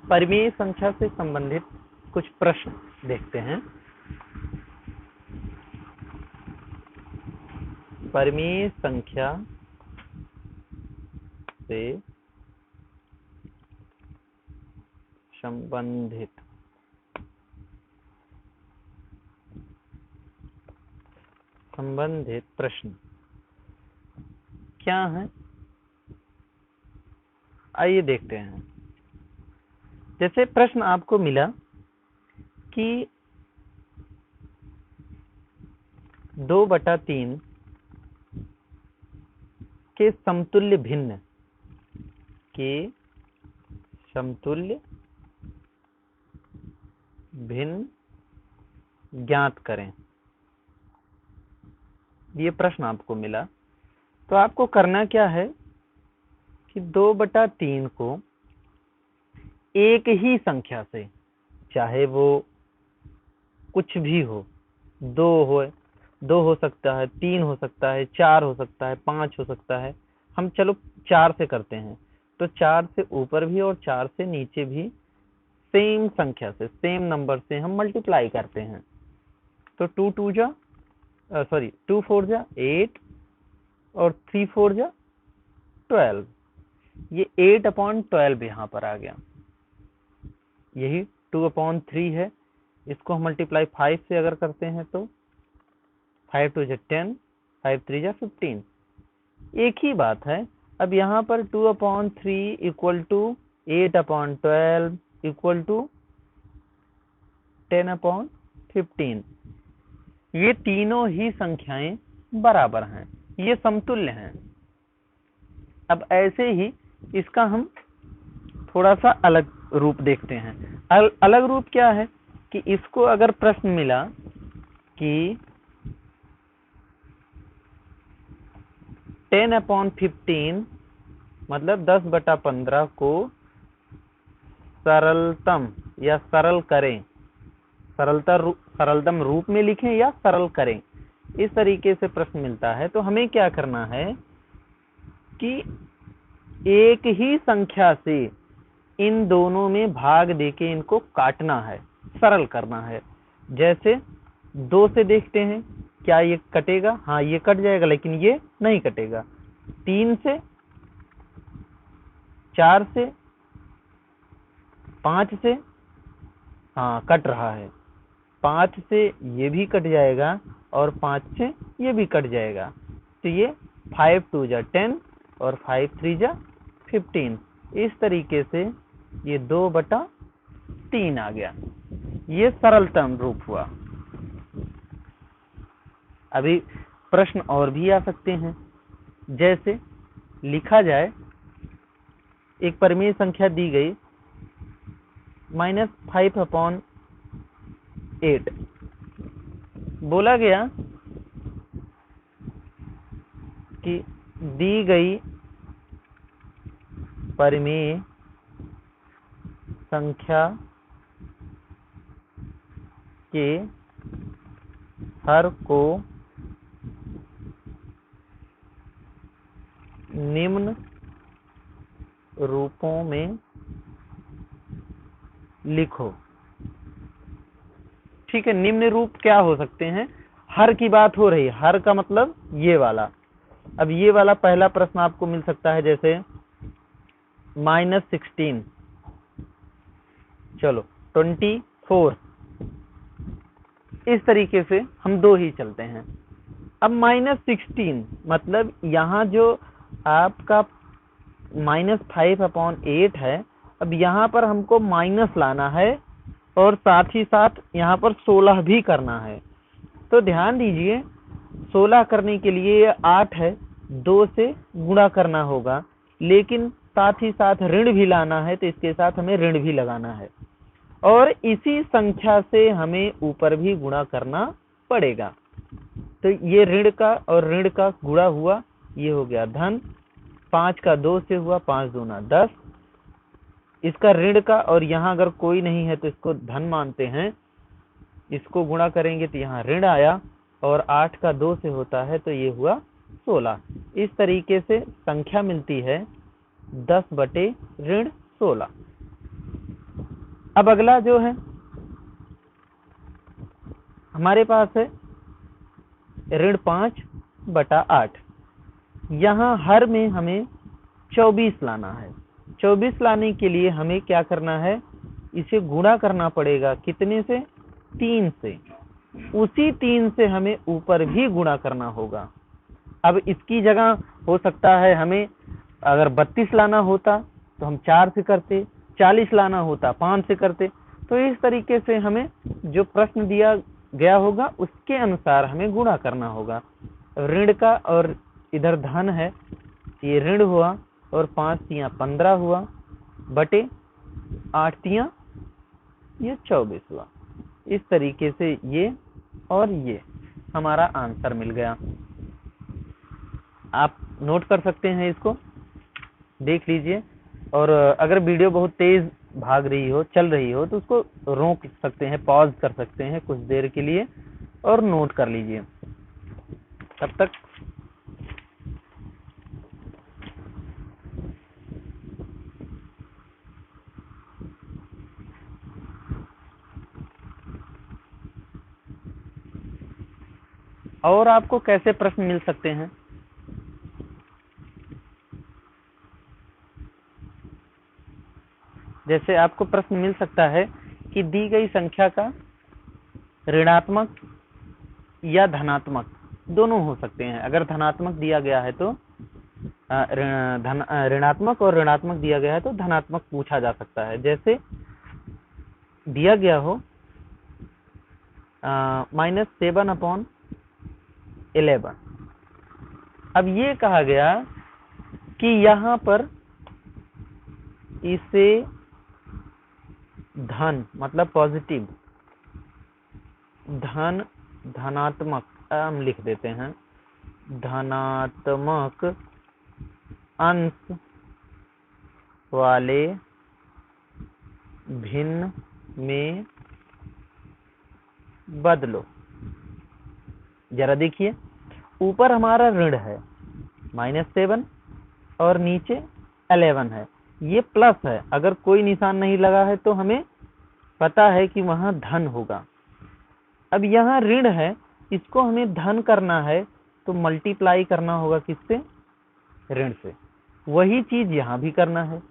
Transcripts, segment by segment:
परिमेय संख्या से संबंधित कुछ प्रश्न देखते हैं। परिमेय संख्या से संबंधित प्रश्न क्या है, आइए देखते हैं। जैसे प्रश्न आपको मिला कि 2/3 के समतुल्य भिन्न ज्ञात करें। ये प्रश्न आपको मिला, तो आपको करना क्या है कि 2/3 को एक ही संख्या से, चाहे वो कुछ भी हो, 2 हो सकता है, 3 हो सकता है, 4 हो सकता है, 5 हो सकता है, हम चलो 4 से करते हैं। तो 4 से ऊपर भी और 4 से नीचे भी सेम संख्या से, सेम नंबर से हम मल्टीप्लाई करते हैं। तो 2 4 जा 8 और 3 4 जा 12। ये 8/12 यहाँ पर आ गया। यही 2/3 है। इसको हम मल्टीप्लाई 5 से अगर करते हैं तो 5 2 जा 10, 5 3 जा 15। एक ही बात है। अब यहाँ पर 2/3 इक्वल टू 8/12 इक्वल टू 10/15। ये तीनों ही संख्याएं बराबर हैं, ये समतुल्य हैं। अब ऐसे ही इसका हम थोड़ा सा अलग रूप देखते हैं। अलग रूप क्या है कि इसको अगर प्रश्न मिला कि 10/15 मतलब 10/15 को सरलतम या सरल करें, सरलतम रूप में लिखें या सरल करें, इस तरीके से प्रश्न मिलता है। तो हमें क्या करना है कि एक ही संख्या से इन दोनों में भाग देके इनको काटना है, सरल करना है। जैसे 2 से देखते हैं, क्या ये कटेगा? हाँ, ये कट जाएगा, लेकिन ये नहीं कटेगा। 3 से, 4 से, 5 से, हाँ कट रहा है। 5 से ये भी कट जाएगा और 5 से ये भी कट जाएगा। तो ये 5 2 जा 10 और 5 3 जा 15। इस तरीके से ये 2/3 आ गया। ये सरलतम रूप हुआ। अभी प्रश्न और भी आ सकते हैं। जैसे लिखा जाए, एक परिमेय संख्या दी गई -5/8। बोला गया कि दी गई परिमेय संख्या के हर को निम्न रूपों में लिखो। ठीक है, निम्न रूप क्या हो सकते हैं? हर की बात हो रही है। हर का मतलब ये वाला। अब ये वाला पहला प्रश्न आपको मिल सकता है, जैसे -16, चलो 24। इस तरीके से हम 2 ही चलते हैं। अब -16 मतलब यहाँ जो आपका -5/8 है, अब यहाँ पर हमको माइनस लाना है और साथ ही साथ यहाँ पर 16 भी करना है। तो ध्यान दीजिए, 16 करने के लिए 8 है, 2 से गुणा करना होगा, लेकिन साथ ही साथ ऋण भी लाना है, तो इसके साथ हमें ऋण भी लगाना है और इसी संख्या से हमें ऊपर भी गुणा करना पड़ेगा। तो ये ऋण का और ऋण का गुणा हुआ, ये हो गया धन। 5 का 2 से हुआ, 5 दूना 10। इसका ऋण का, और यहाँ अगर कोई नहीं है तो इसको धन मानते हैं, इसको गुणा करेंगे तो यहाँ ऋण आया, और 8 का 2 से होता है तो ये हुआ 16। इस तरीके से संख्या मिलती है 10/-16। अब अगला जो है हमारे पास है ऋण 5/8। यहाँ हर में हमें 24 लाना है। 24 लाने के लिए हमें क्या करना है, इसे गुणा करना पड़ेगा कितने से, 3 से। उसी 3 से हमें ऊपर भी गुणा करना होगा। अब इसकी जगह हो सकता है हमें अगर 32 लाना होता तो हम 4 से करते, 40 लाना होता 5 से करते। तो इस तरीके से हमें जो प्रश्न दिया गया होगा उसके अनुसार हमें गुणा करना होगा। ऋण का और इधर धन है, ये ऋण हुआ और 5 तियां 15 हुआ बटे 8 तियां ये 24 हुआ। इस तरीके से ये और ये हमारा आंसर मिल गया। आप नोट कर सकते हैं, इसको देख लीजिए। और अगर वीडियो बहुत तेज भाग रही हो, चल रही हो, तो उसको रोक सकते हैं, पॉज कर सकते हैं कुछ देर के लिए और नोट कर लीजिए तब तक। और आपको कैसे प्रश्न मिल सकते हैं, जैसे आपको प्रश्न मिल सकता है कि दी गई संख्या का ऋणात्मक या धनात्मक दोनों हो सकते हैं। अगर धनात्मक दिया गया है तो ऋणात्मक और ऋणात्मक दिया गया है तो धनात्मक पूछा जा सकता है। जैसे दिया गया हो -7/11। अब ये कहा गया कि यहाँ पर इसे धन मतलब पॉजिटिव, धनात्मक हम लिख देते हैं, धनात्मक अंश वाले भिन्न में बदलो। जरा देखिए, ऊपर हमारा ऋण है -7 और नीचे 11 है, ये प्लस है। अगर कोई निशान नहीं लगा है तो हमें पता है कि वहां धन होगा। अब यहाँ ऋण है, इसको हमें धन करना है तो मल्टीप्लाई करना होगा किससे, ऋण से। वही चीज यहाँ भी करना है।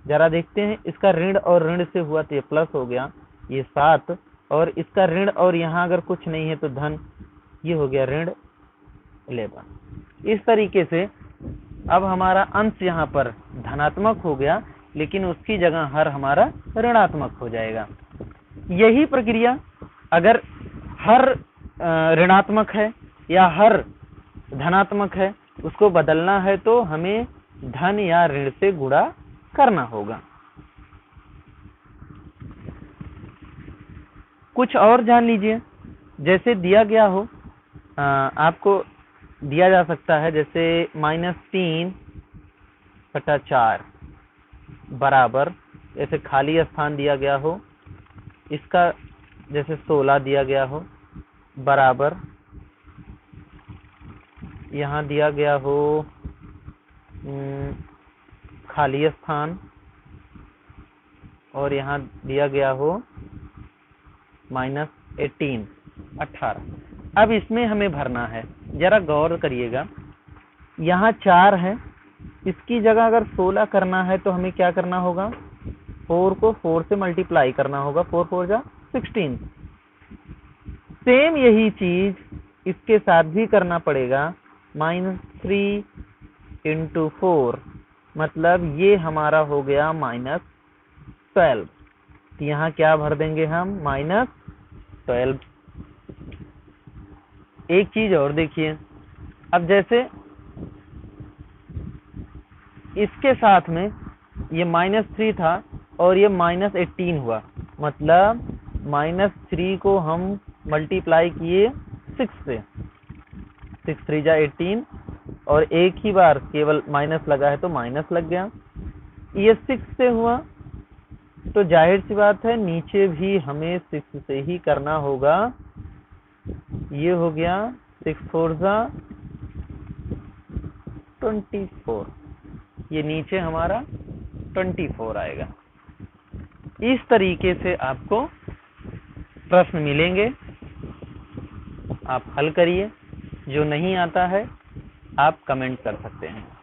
जरा देखते हैं, इसका ऋण और ऋण से हुआ तो ये प्लस हो गया, ये 7, और इसका ऋण और यहाँ अगर कुछ नहीं है तो धन, ये हो गया ऋण 11। इस तरीके से अब हमारा अंश यहाँ पर धनात्मक हो गया, लेकिन उसकी जगह हर हमारा ऋणात्मक हो जाएगा। यही प्रक्रिया अगर हर ऋणात्मक है या हर धनात्मक है, उसको बदलना है तो हमें धन या ऋण से गुणा करना होगा। कुछ और जान लीजिए, जैसे दिया गया हो, आपको दिया जा सकता है जैसे -3/4 बराबर, जैसे खाली स्थान दिया गया हो, इसका जैसे 16 दिया गया हो बराबर, यहाँ दिया गया हो खाली स्थान और यहाँ दिया गया हो -18। अब इसमें हमें भरना है। जरा गौर करिएगा, यहाँ 4 है, इसकी जगह अगर 16 करना है तो हमें क्या करना होगा, 4 को 4 से मल्टीप्लाई करना होगा, 4 4 जा 16। सेम यही चीज इसके साथ भी करना पड़ेगा, -3 × 4, मतलब ये हमारा हो गया -12। तो यहाँ क्या भर देंगे हम, -12। एक चीज और देखिए, अब जैसे इसके साथ में ये -3 था और ये -18 हुआ, मतलब -3 को हम मल्टीप्लाई किए 6 से, 6 3 जा 18, और एक ही बार केवल माइनस लगा है तो माइनस लग गया। ये 6 से हुआ तो जाहिर सी बात है नीचे भी हमें 6 से ही करना होगा। ये हो गया 6 4 जा 24, ये नीचे हमारा 24 आएगा। इस तरीके से आपको प्रश्न मिलेंगे, आप हल करिए। जो नहीं आता है आप कमेंट कर सकते हैं।